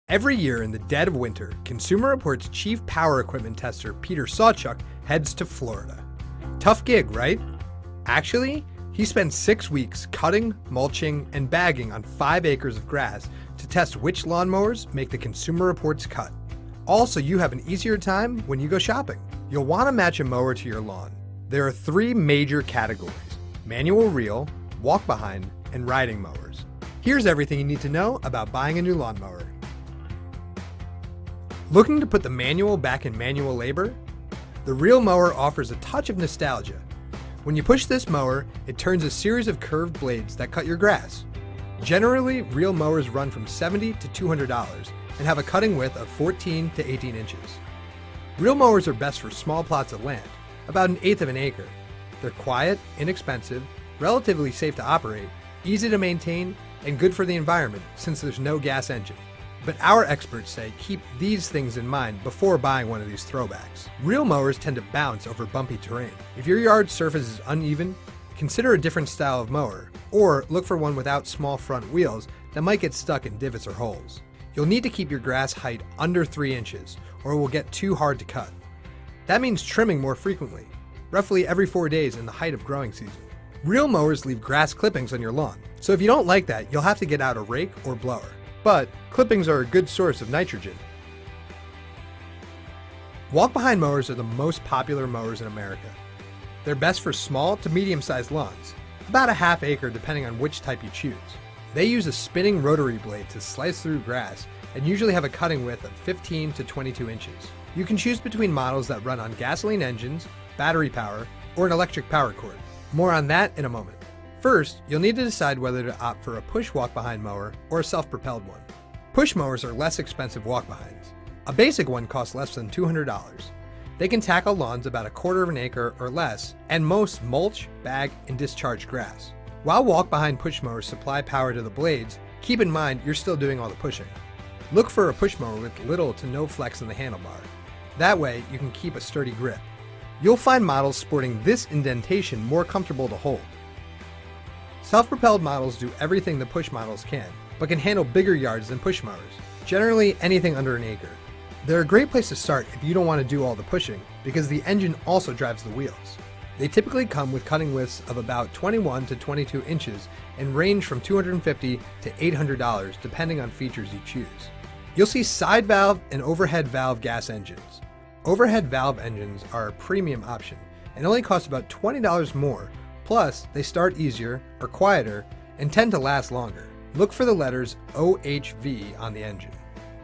Every year in the dead of winter, Consumer Reports chief power equipment tester Peter Sawchuk heads to Florida. Tough gig, right? Actually, he spends 6 weeks cutting, mulching, and bagging on 5 acres of grass to test which lawnmowers make the Consumer Reports cut. Also, you have an easier time when you go shopping. You'll want to match a mower to your lawn. There are 3 major categories: manual reel, walk behind, and riding mowers. Here's everything you need to know about buying a new lawnmower. Looking to put the manual back in manual labor? The reel mower offers a touch of nostalgia. When you push this mower, it turns a series of curved blades that cut your grass. Generally, reel mowers run from $70 to $200 and have a cutting width of 14 to 18 inches. Reel mowers are best for small plots of land, about 1/8 of an acre. They're quiet, inexpensive, relatively safe to operate, easy to maintain, and good for the environment since there's no gas engine. But our experts say keep these things in mind before buying one of these throwbacks. Reel mowers tend to bounce over bumpy terrain. If your yard's surface is uneven, consider a different style of mower, or look for one without small front wheels that might get stuck in divots or holes. You'll need to keep your grass height under 3 inches, or it will get too hard to cut. That means trimming more frequently, roughly every 4 days in the height of growing season. Reel mowers leave grass clippings on your lawn, so if you don't like that, you'll have to get out a rake or blower. But clippings are a good source of nitrogen. Walk-behind mowers are the most popular mowers in America. They're best for small to medium-sized lawns, about a half acre depending on which type you choose. They use a spinning rotary blade to slice through grass and usually have a cutting width of 15 to 22 inches. You can choose between models that run on gasoline engines, battery power, or an electric power cord. More on that in a moment. First, you'll need to decide whether to opt for a push walk-behind mower or a self-propelled one. Push mowers are less expensive walk-behinds. A basic one costs less than $200. They can tackle lawns about 1/4 of an acre or less, and most mulch, bag, and discharge grass. While walk-behind push mowers supply power to the blades, keep in mind you're still doing all the pushing. Look for a push mower with little to no flex in the handlebar. That way, you can keep a sturdy grip. You'll find models sporting this indentation more comfortable to hold. Self-propelled models do everything the push models can, but can handle bigger yards than push mowers, generally anything under an acre. They're a great place to start if you don't want to do all the pushing, because the engine also drives the wheels. They typically come with cutting widths of about 21 to 22 inches and range from $250 to $800 depending on features you choose. You'll see side valve and overhead valve gas engines. Overhead valve engines are a premium option and only cost about $20 more. Plus, they start easier, are quieter, and tend to last longer. Look for the letters OHV on the engine.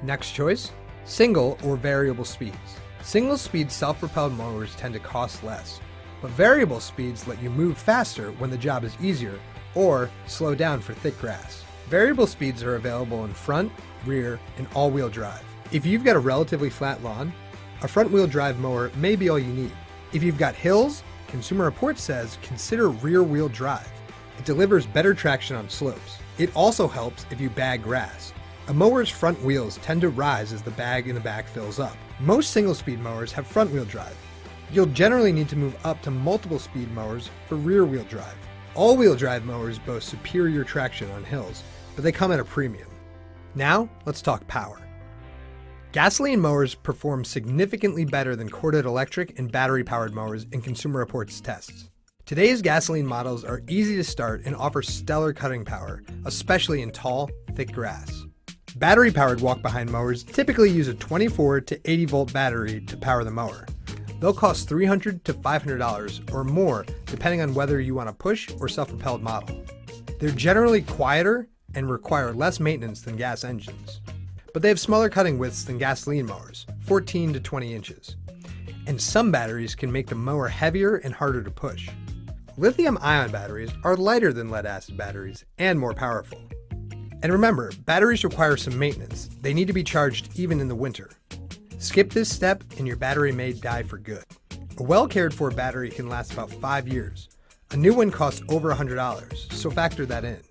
Next choice, single or variable speeds. Single speed self-propelled mowers tend to cost less, but variable speeds let you move faster when the job is easier or slow down for thick grass. Variable speeds are available in front, rear, and all-wheel drive. If you've got a relatively flat lawn, a front-wheel drive mower may be all you need. If you've got hills, Consumer Reports says consider rear-wheel drive. It delivers better traction on slopes. It also helps if you bag grass. A mower's front wheels tend to rise as the bag in the back fills up. Most single-speed mowers have front-wheel drive. You'll generally need to move up to multiple-speed mowers for rear-wheel drive. All-wheel drive mowers boast superior traction on hills, but they come at a premium. Now, let's talk power. Gasoline mowers perform significantly better than corded electric and battery-powered mowers in Consumer Reports tests. Today's gasoline models are easy to start and offer stellar cutting power, especially in tall, thick grass. Battery-powered walk-behind mowers typically use a 24 to 80-volt battery to power the mower. They'll cost $300 to $500 or more depending on whether you want a push or self-propelled model. They're generally quieter and require less maintenance than gas engines. But they have smaller cutting widths than gasoline mowers, 14 to 20 inches. And some batteries can make the mower heavier and harder to push. Lithium-ion batteries are lighter than lead-acid batteries and more powerful. And remember, batteries require some maintenance. They need to be charged even in the winter. Skip this step and your battery may die for good. A well-cared-for battery can last about 5 years. A new one costs over $100, so factor that in.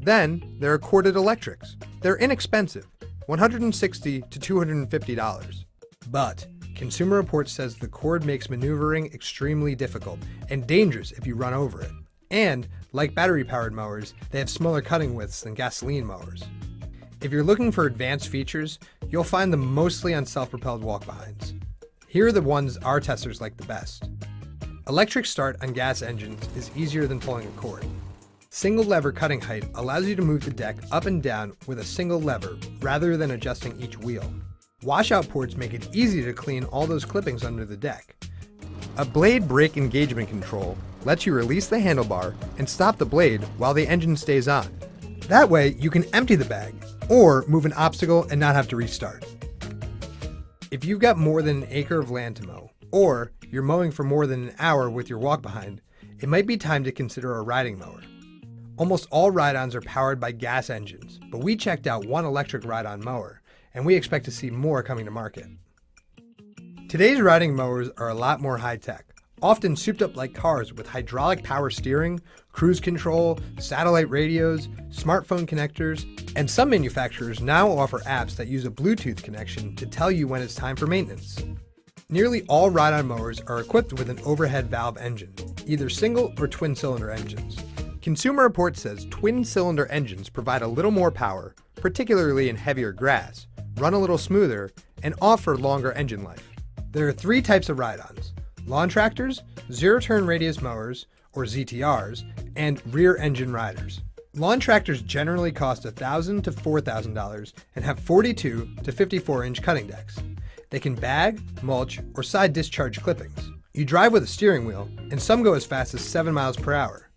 Then, there are corded electrics. They're inexpensive, $160 to $250. But Consumer Reports says the cord makes maneuvering extremely difficult and dangerous if you run over it. And, like battery-powered mowers, they have smaller cutting widths than gasoline mowers. If you're looking for advanced features, you'll find them mostly on self-propelled walk-behinds. Here are the ones our testers like the best. Electric start on gas engines is easier than pulling a cord. Single lever cutting height allows you to move the deck up and down with a single lever rather than adjusting each wheel. Washout ports make it easy to clean all those clippings under the deck. A blade brake engagement control lets you release the handlebar and stop the blade while the engine stays on. That way you can empty the bag or move an obstacle and not have to restart. If you've got more than an acre of land to mow, or you're mowing for more than an hour with your walk-behind, it might be time to consider a riding mower. Almost all ride-ons are powered by gas engines, but we checked out one electric ride-on mower, and we expect to see more coming to market. Today's riding mowers are a lot more high-tech, often souped up like cars with hydraulic power steering, cruise control, satellite radios, smartphone connectors, and some manufacturers now offer apps that use a Bluetooth connection to tell you when it's time for maintenance. Nearly all ride-on mowers are equipped with an overhead valve engine, either single or twin-cylinder engines. Consumer Reports says twin-cylinder engines provide a little more power, particularly in heavier grass, run a little smoother, and offer longer engine life. There are three types of ride-ons: lawn tractors, zero-turn radius mowers, or ZTRs, and rear-engine riders. Lawn tractors generally cost $1,000 to $4,000 and have 42 to 54-inch cutting decks. They can bag, mulch, or side discharge clippings. You drive with a steering wheel, and some go as fast as 7 miles per hour.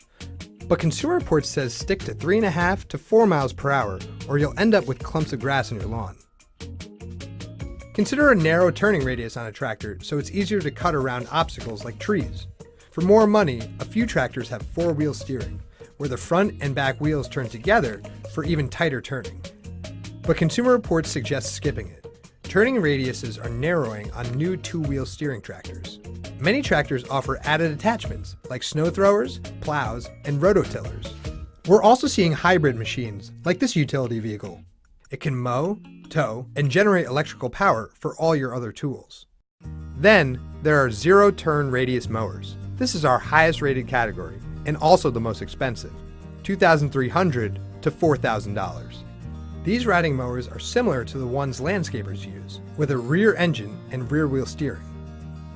But Consumer Reports says stick to 3.5 to 4 miles per hour, or you'll end up with clumps of grass in your lawn. Consider a narrow turning radius on a tractor so it's easier to cut around obstacles like trees. For more money, a few tractors have four-wheel steering, where the front and back wheels turn together for even tighter turning. But Consumer Reports suggests skipping it. Turning radiuses are narrowing on new two-wheel steering tractors. Many tractors offer added attachments like snow throwers, plows, and rototillers. We're also seeing hybrid machines like this utility vehicle. It can mow, tow, and generate electrical power for all your other tools. Then there are zero-turn radius mowers. This is our highest rated category and also the most expensive, $2,300 to $4,000. These riding mowers are similar to the ones landscapers use, with a rear engine and rear wheel steering.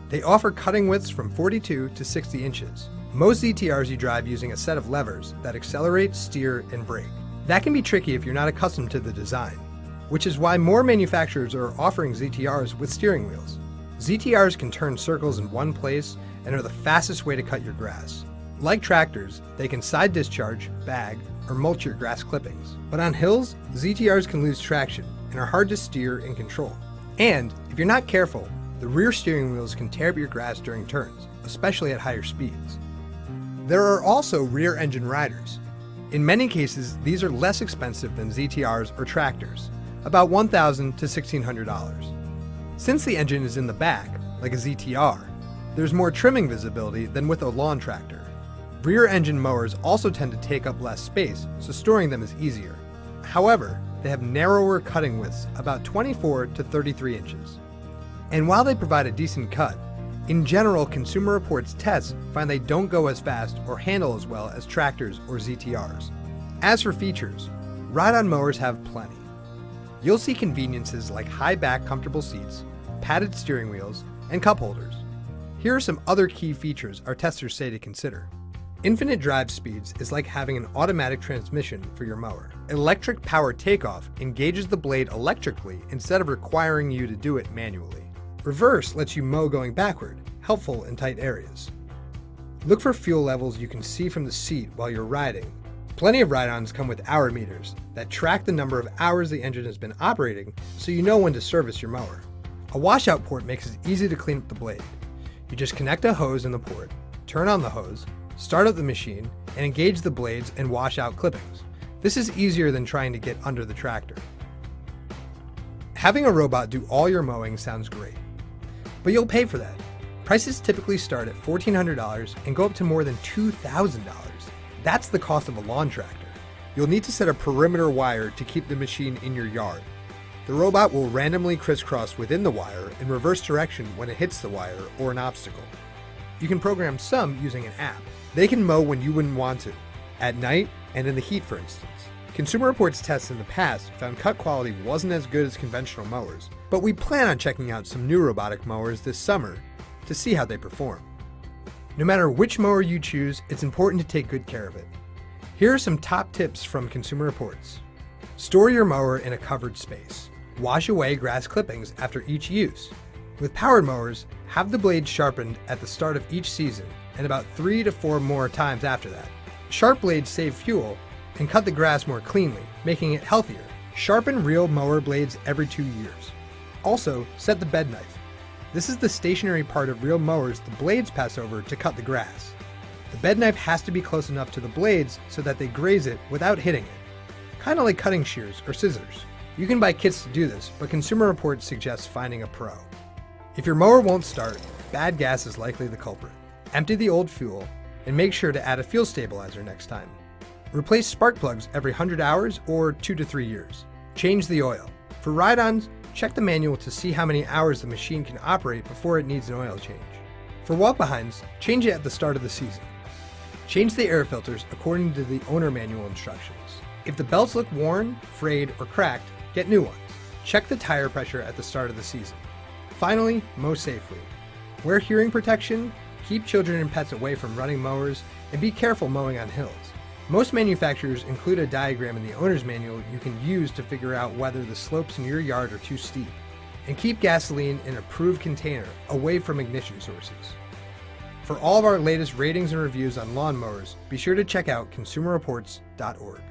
They offer cutting widths from 42 to 60 inches. Most ZTRs you drive using a set of levers that accelerate, steer, and brake. That can be tricky if you're not accustomed to the design, which is why more manufacturers are offering ZTRs with steering wheels. ZTRs can turn circles in one place and are the fastest way to cut your grass. Like tractors, they can side discharge, bag, or mulch your grass clippings. But on hills, ZTRs can lose traction and are hard to steer and control. And if you're not careful, the rear steering wheels can tear up your grass during turns, especially at higher speeds. There are also rear engine riders. In many cases, these are less expensive than ZTRs or tractors, about $1,000 to $1,600. Since the engine is in the back, like a ZTR, there's more trimming visibility than with a lawn tractor. Rear engine mowers also tend to take up less space, so storing them is easier. However, they have narrower cutting widths, about 24 to 33 inches. And while they provide a decent cut, in general, Consumer Reports tests find they don't go as fast or handle as well as tractors or ZTRs. As for features, ride-on mowers have plenty. You'll see conveniences like high-back comfortable seats, padded steering wheels, and cup holders. Here are some other key features our testers say to consider. Infinite drive speeds is like having an automatic transmission for your mower. Electric power takeoff engages the blade electrically instead of requiring you to do it manually. Reverse lets you mow going backward, helpful in tight areas. Look for fuel levels you can see from the seat while you're riding. Plenty of ride-ons come with hour meters that track the number of hours the engine has been operating so you know when to service your mower. A washout port makes it easy to clean up the blade. You just connect a hose in the port, turn on the hose, start up the machine, and engage the blades and wash out clippings. This is easier than trying to get under the tractor. Having a robot do all your mowing sounds great, but you'll pay for that. Prices typically start at $1,400 and go up to more than $2,000. That's the cost of a lawn tractor. You'll need to set a perimeter wire to keep the machine in your yard. The robot will randomly crisscross within the wire in reverse direction when it hits the wire or an obstacle. You can program some using an app. They can mow when you wouldn't want to, at night and in the heat for instance. Consumer Reports tests in the past found cut quality wasn't as good as conventional mowers, but we plan on checking out some new robotic mowers this summer to see how they perform. No matter which mower you choose, it's important to take good care of it. Here are some top tips from Consumer Reports. Store your mower in a covered space. Wash away grass clippings after each use. With powered mowers, have the blades sharpened at the start of each season and about 3 to 4 more times after that. Sharp blades save fuel and cut the grass more cleanly, making it healthier. Sharpen real mower blades every 2 years. Also, set the bed knife. This is the stationary part of real mowers the blades pass over to cut the grass. The bed knife has to be close enough to the blades so that they graze it without hitting it, kind of like cutting shears or scissors. You can buy kits to do this, but Consumer Reports suggests finding a pro. If your mower won't start, bad gas is likely the culprit. Empty the old fuel and make sure to add a fuel stabilizer next time. Replace spark plugs every 100 hours or 2 to 3 years. Change the oil. For ride-ons, check the manual to see how many hours the machine can operate before it needs an oil change. For walk-behinds, change it at the start of the season. Change the air filters according to the owner manual instructions. If the belts look worn, frayed, or cracked, get new ones. Check the tire pressure at the start of the season. Finally, mow safely. Wear hearing protection, keep children and pets away from running mowers, and be careful mowing on hills. Most manufacturers include a diagram in the owner's manual you can use to figure out whether the slopes in your yard are too steep. And keep gasoline in an approved container away from ignition sources. For all of our latest ratings and reviews on lawn mowers, be sure to check out consumerreports.org.